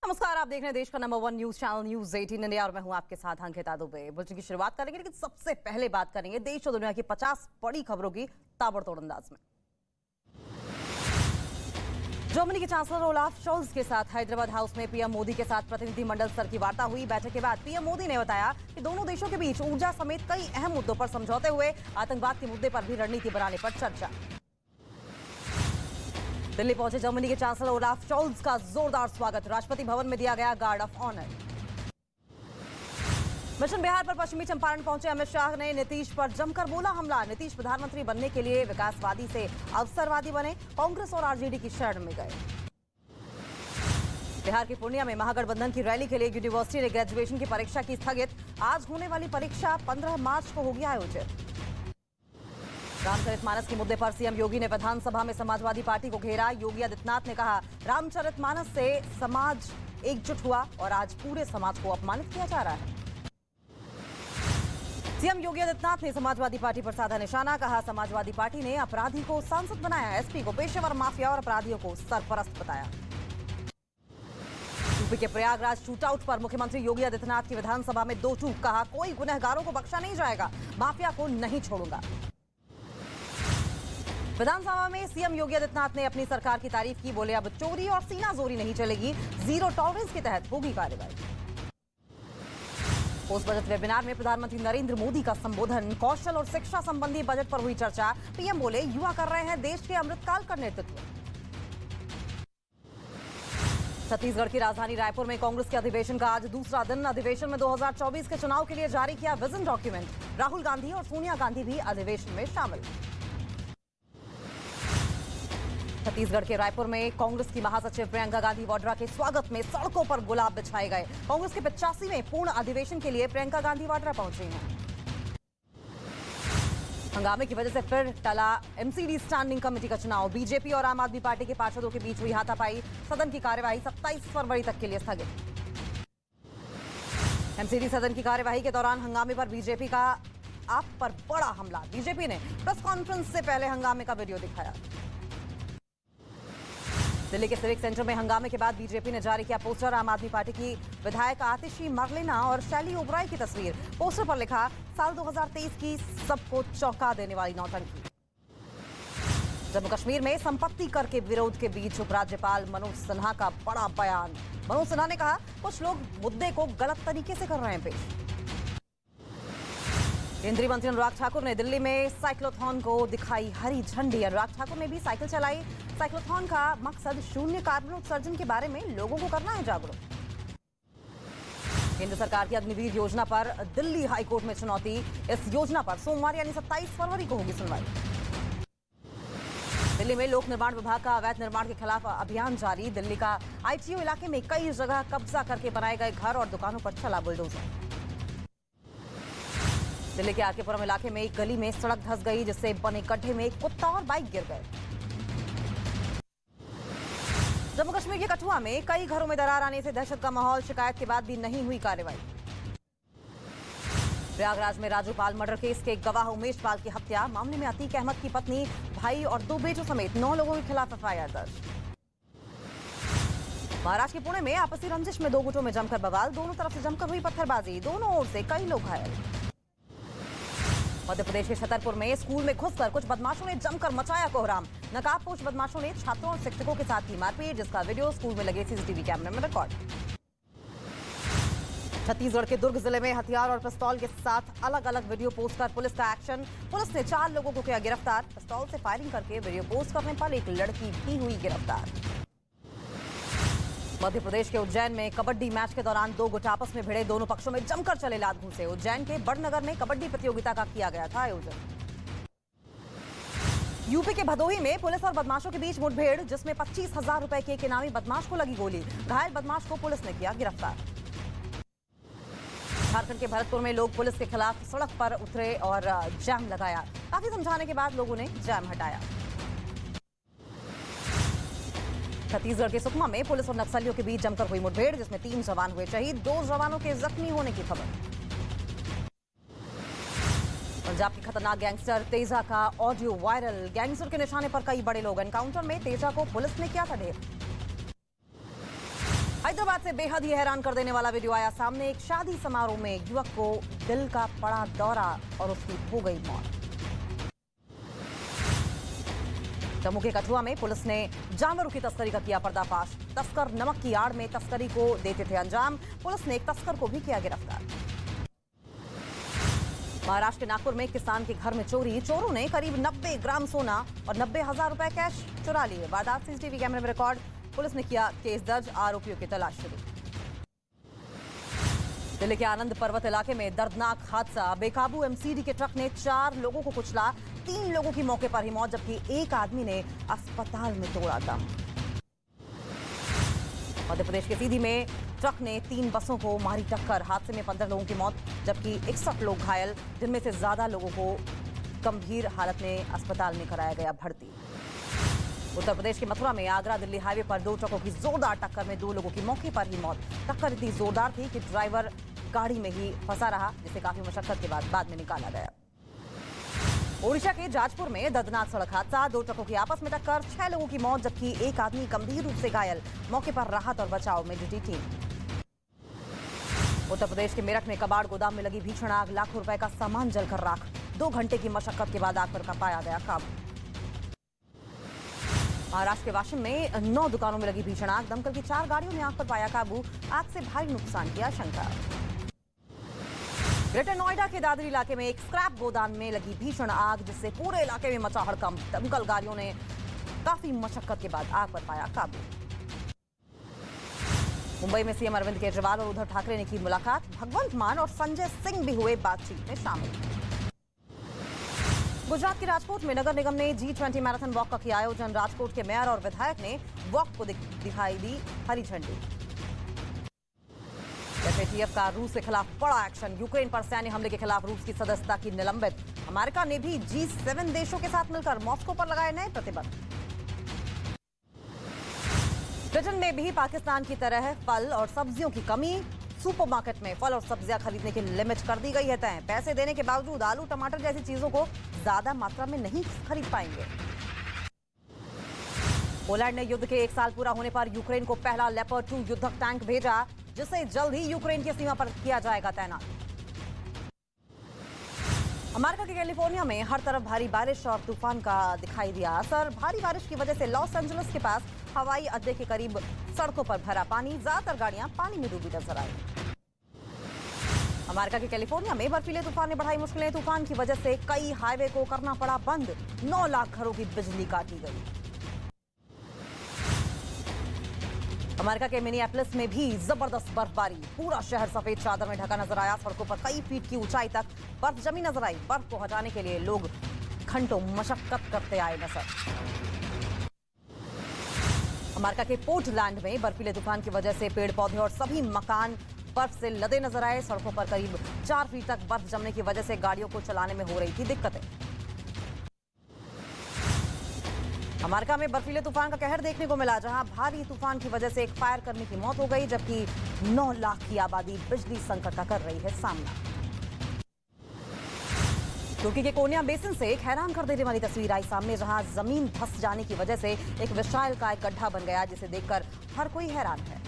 नमस्कार, आप देख रहे हैं देश का number 1 news channel news 18 India और मैं हूं आपके साथ अंकिता दुबे। बुलेटिन की शुरुआत करेंगे, लेकिन सबसे पहले बात करेंगे देश और दुनिया की 50 बड़ी खबरों की ताबड़तोड़ अंदाज में। जर्मनी के चांसलर ओलाफ शोल्ज के साथ हैदराबाद हाउस में पीएम मोदी के साथ प्रतिनिधिमंडल स्तर की वार्ता हुई। बैठक के बाद पीएम मोदी ने बताया कि दोनों देशों के बीच ऊर्जा समेत कई अहम मुद्दों पर समझौते हुए। आतंकवाद के मुद्दे पर भी रणनीति बनाने पर चर्चा। दिल्ली पहुंचे जर्मनी के चांसलर ओलाफ शोल्ज का जोरदार स्वागत। राष्ट्रपति भवन में दिया गया guard of honour. Mission Bihar पर पश्चिमी चंपारण पहुंचे अमित शाह ने नीतीश पर जमकर बोला हमला। नीतीश प्रधानमंत्री बनने के लिए विकासवादी से अवसरवादी बने, कांग्रेस और आरजेडी की शरण में गए। बिहार के पूर्णिया में महागठबंधन की रैली के लिए यूनिवर्सिटी ने ग्रेजुएशन की परीक्षा की स्थगित। आज होने वाली परीक्षा 15 मार्च को होगी आयोजित। रामचरितमानस के मुद्दे पर सीएम योगी ने विधानसभा में समाजवादी पार्टी को घेरा। योगी आदित्यनाथ ने कहा रामचरितमानस से समाज एकजुट हुआ और आज पूरे समाज को अपमानित किया जा रहा है। सीएम योगी आदित्यनाथ ने समाजवादी पार्टी पर साधा निशाना। कहा समाजवादी पार्टी ने अपराधी को सांसद बनाया, एसपी को पेशेवर माफिया और अपराधियों को सरपरस्त बताया। यूपी के प्रयागराज शूटआउट पर मुख्यमंत्री योगी आदित्यनाथ की विधानसभा में दो टूक। कहा कोई गुनहगारों को बख्शा नहीं जाएगा, माफिया को नहीं छोड़ूंगा। विधानसभा में सीएम योगी आदित्यनाथ ने अपनी सरकार की तारीफ की। बोले अब चोरी और सीनाजोरी नहीं चलेगी, जीरो टॉलरेंस के तहत होगी कार्रवाई। पोस्ट बजट वेबिनार में प्रधानमंत्री नरेंद्र मोदी का संबोधन। कौशल और शिक्षा संबंधी बजट पर हुई चर्चा। पीएम बोले युवा कर रहे हैं देश के अमृतकाल का नेतृत्व। छत्तीसगढ़ की राजधानी रायपुर में कांग्रेस के अधिवेशन का आज दूसरा दिन। अधिवेशन में 2024 के चुनाव के लिए जारी किया विजन डॉक्यूमेंट। राहुल गांधी और सोनिया गांधी भी अधिवेशन में शामिल। छत्तीसगढ़ के रायपुर में कांग्रेस की महासचिव प्रियंका गांधी वाड्रा के स्वागत में सड़कों पर गुलाब बिछाए गए। कांग्रेस के 85वें पूर्ण अधिवेशन के लिए प्रियंका गांधी वाड्रा पहुंची हैं। हंगामे की वजह से फिर टला एमसीडी स्टैंडिंग कमेटी का चुनाव। बीजेपी और आम आदमी पार्टी के पार्षदों के बीच हुई हाथापाई। सदन की कार्यवाही 27 फरवरी तक के लिए स्थगित। एमसीडी सदन की कार्यवाही के दौरान हंगामे पर बीजेपी का आप पर बड़ा हमला। बीजेपी ने प्रेस कॉन्फ्रेंस से पहले हंगामे का वीडियो दिखाया। दिल्ली के सिविक सेंटर में हंगामे के बाद बीजेपी ने जारी किया पोस्टर। आम आदमी पार्टी की विधायक आतिशी मरलेना और शैली ओबराय की तस्वीर। पोस्टर पर लिखा साल 2023 की सबको चौंका देने वाली नौटंकी। जम्मू कश्मीर में संपत्ति कर के विरोध के बीच उपराज्यपाल मनोज सिन्हा का बड़ा बयान। मनोज सिन्हा ने कहा कुछ लोग मुद्दे को गलत तरीके से कर रहे हैं पेश। केंद्रीय मंत्री अनुराग ठाकुर ने दिल्ली में साइक्लोथॉन को दिखाई हरी झंडी। अनुराग ठाकुर ने भी साइकिल चलाई। साइक्लोथॉन का मकसद शून्य कार्बन उत्सर्जन के बारे में लोगों को करना है जागरूक। केंद्र सरकार की अग्निवीर योजना पर दिल्ली हाईकोर्ट में चुनौती। इस योजना पर सोमवार यानी 27 फरवरी को होगी सुनवाई। दिल्ली में लोक निर्माण विभाग का अवैध निर्माण के खिलाफ अभियान जारी। दिल्ली का आईटीओ इलाके में कई जगह कब्जा करके बनाए गए घर और दुकानों पर चला बुलडोजर। दिल्ली के आरकेपुरम इलाके में एक गली में सड़क धंस गई, जिससे बने गड्ढे में एक कुत्ता और बाइक गिर गए। जम्मू कश्मीर के कठुआ में कई घरों में दरार आने से दहशत का माहौल। शिकायत के बाद भी नहीं हुई कार्रवाई। प्रयागराज में राजू पाल मर्डर केस के गवाह उमेश पाल की हत्या। मामले में अतीक अहमद की पत्नी, भाई और 2 बेटों समेत 9 लोगों के खिलाफ एफआईआर दर्ज। महाराष्ट्र के पुणे में आपसी रंजिश में 2 गुटों में जमकर बवाल। दोनों तरफ से जमकर हुई पत्थरबाजी। दोनों ओर से कई लोग घायल। मध्य प्रदेश के छतरपुर में स्कूल में घुसकर कुछ बदमाशों ने जमकर मचाया कोहराम। नकाबपोश बदमाशों ने छात्रों और शिक्षकों के साथ की मारपीट, जिसका वीडियो स्कूल में लगे सीसीटीवी कैमरे में रिकॉर्ड। छत्तीसगढ़ के दुर्ग जिले में हथियार और पिस्तौल के साथ अलग अलग वीडियो पोस्ट कर पुलिस का एक्शन। पुलिस ने 4 लोगों को किया गिरफ्तार। पिस्तौल से फायरिंग करके वीडियो पोस्ट करने पर एक लड़की भी हुई गिरफ्तार। मध्य प्रदेश के उज्जैन में कबड्डी मैच के दौरान 2 गुट आपस में भिड़े। दोनों पक्षों में जमकर चले लात घूंसे। उज्जैन के बड़नगर में कबड्डी प्रतियोगिता का किया गया था आयोजन। यूपी के भदोही में पुलिस और बदमाशों के बीच मुठभेड़, जिसमें 25,000 रुपए के एक इनामी बदमाश को लगी गोली। घायल बदमाश को पुलिस ने किया गिरफ्तार। झारखंड के भरतपुर में लोग पुलिस के खिलाफ सड़क पर उतरे और जाम लगाया। काफी समझाने के बाद लोगों ने जाम हटाया। छत्तीसगढ़ के सुकमा में पुलिस और नक्सलियों के बीच जमकर हुई मुठभेड़, जिसमें 3 जवान हुए शहीद। 2 जवानों के जख्मी होने की खबर। पंजाब के खतरनाक गैंगस्टर तेजा का ऑडियो वायरल। गैंगस्टर के निशाने पर कई बड़े लोग। एनकाउंटर में तेजा को पुलिस ने किया था ढेर। हैदराबाद हैदराबाद से बेहद ही हैरान कर देने वाला वीडियो आया सामने। एक शादी समारोह में एक युवक को दिल का पड़ा दौरा और उसकी हो गई मौत। जम्मू के कठुआ में पुलिस ने जानवरों की तस्करी का किया पर्दाफाश। तस्कर नमक की आड़ में तस्करी को देते थे अंजाम। पुलिस ने एक तस्कर को भी किया गिरफ्तार। महाराष्ट्र के नागपुर में एक किसान के घर में चोरी। चोरों ने करीब 90 ग्राम सोना और 90,000 रुपए कैश चुरा लिए। वारदात सीसीटीवी कैमरे में रिकॉर्ड। पुलिस ने किया केस दर्ज। आरोपियों की तलाश शुरू। दिल्ली के आनंद पर्वत इलाके में दर्दनाक हादसा। बेकाबू एमसीडी के ट्रक ने 4 लोगों को कुचला। 3 लोगों की मौके पर ही मौत, जबकि एक आदमी ने अस्पताल में तोड़ा दम। मध्य प्रदेश के सीधी में ट्रक ने 3 बसों को मारी टक्कर। हादसे में 15 लोगों की मौत, जबकि 61 लोग घायल, जिनमें से ज्यादा लोगों को गंभीर हालत में अस्पताल में कराया गया भर्ती। उत्तर प्रदेश के मथुरा में आगरा दिल्ली हाईवे पर 2 ट्रकों की जोरदार टक्कर में 2 लोगों की मौके पर ही मौत। टक्कर इतनी जोरदार थी कि ड्राइवर गाड़ी में ही फंसा रहा, जिसे काफी मशक्कत के बाद में निकाला गया। ओडिशा के जाजपुर में दर्दनाक सड़क हादसा। 2 ट्रकों की आपस में टक्कर, 6 लोगों की मौत, जबकि एक आदमी गंभीर रूप से घायल। मौके पर राहत और बचाव में जुटी टीम। उत्तर प्रदेश के मेरठ में कबाड़ गोदाम में लगी भीषण आग। लाखों रुपए का सामान जलकर राख। 2 घंटे की मशक्कत के बाद आग पर पाया गया काबू। महाराष्ट्र के वाशिम में 9 दुकानों में लगी भीषण आग। दमकल की 4 गाड़ियों ने आग पर पाया काबू। आग से भारी नुकसान की आशंका। ग्रेटर नोएडा के दादरी इलाके में एक स्क्रैप गोदाम में लगी भीषण आग, जिससे पूरे इलाके में मचा हड़कंप। दमकल गाड़ियों ने काफी मशक्कत के बाद आग पर पाया काबू। मुंबई में सीएम अरविंद केजरीवाल और उद्धव ठाकरे ने की मुलाकात। भगवंत मान और संजय सिंह भी हुए बातचीत में शामिल। गुजरात के राजकोट में नगर निगम ने G20 मैराथन वॉक का किया आयोजन। राजकोट के मेयर और विधायक ने वॉक को दिखाई दी हरी झंडी। एफएटीएफ का रूस के खिलाफ बड़ा एक्शन। यूक्रेन पर सैन्य हमले के खिलाफ रूस की सदस्यता की निलंबित। अमेरिका ने भी G7 देशों के साथ मिलकर मॉस्को पर लगाए नए प्रतिबंध। ब्रिटेन में भी पाकिस्तान की तरह फल और सब्जियों की कमी। सुपरमार्केट में फल और सब्जियां खरीदने की लिमिट कर दी गई है तय। पैसे देने के बावजूद आलू टमाटर जैसी चीजों को ज्यादा मात्रा में नहीं खरीद पाएंगे। पोलैंड ने युद्ध के 1 साल पूरा होने पर यूक्रेन को पहला लेपर्ड 2 युद्धक टैंक भेजा, जिसे जल्द ही यूक्रेन की सीमा पर किया जाएगा तैनात। अमेरिका के कैलिफोर्निया में हर तरफ भारी बारिश और तूफान का दिखाई दिया असर। भारी बारिश की वजह से लॉस एंजलिस के पास हवाई अड्डे के करीब सड़कों पर भरा पानी। ज्यादातर गाड़ियां पानी में डूबी नजर आई। अमेरिका के कैलिफोर्निया में बर्फीले तूफान ने बढ़ाई मुश्किलें। तूफान की वजह से कई हाईवे को करना पड़ा बंद। 9 लाख घरों की बिजली काटी गई। अमेरिका के मिनियापोलिस में भी जबरदस्त बर्फबारी। पूरा शहर सफेद चादर में ढका नजर आया। सड़कों पर कई फीट की ऊंचाई तक बर्फ जमी नजर आई। बर्फ को हटाने के लिए लोग घंटों मशक्कत करते आए नजर। अमेरिका के पोर्टलैंड में बर्फीले तूफान की वजह से पेड़ पौधे और सभी मकान बर्फ से लदे नजर आए। सड़कों पर करीब 4 फीट तक बर्फ जमने की वजह से गाड़ियों को चलाने में हो रही थी दिक्कतें। अमेरिका में बर्फीले तूफान का कहर देखने को मिला, जहां भारी तूफान की वजह से एक फायर कर्मी की मौत हो गई, जबकि 9 लाख की आबादी बिजली संकट का कर रही है सामना। तुर्की के कोन्या बेसिन से एक हैरान कर देने वाली तस्वीर आई सामने, जहां जमीन धंस जाने की वजह से एक विशाल का एक गड्ढा बन गया, जिसे देखकर हर कोई हैरान है।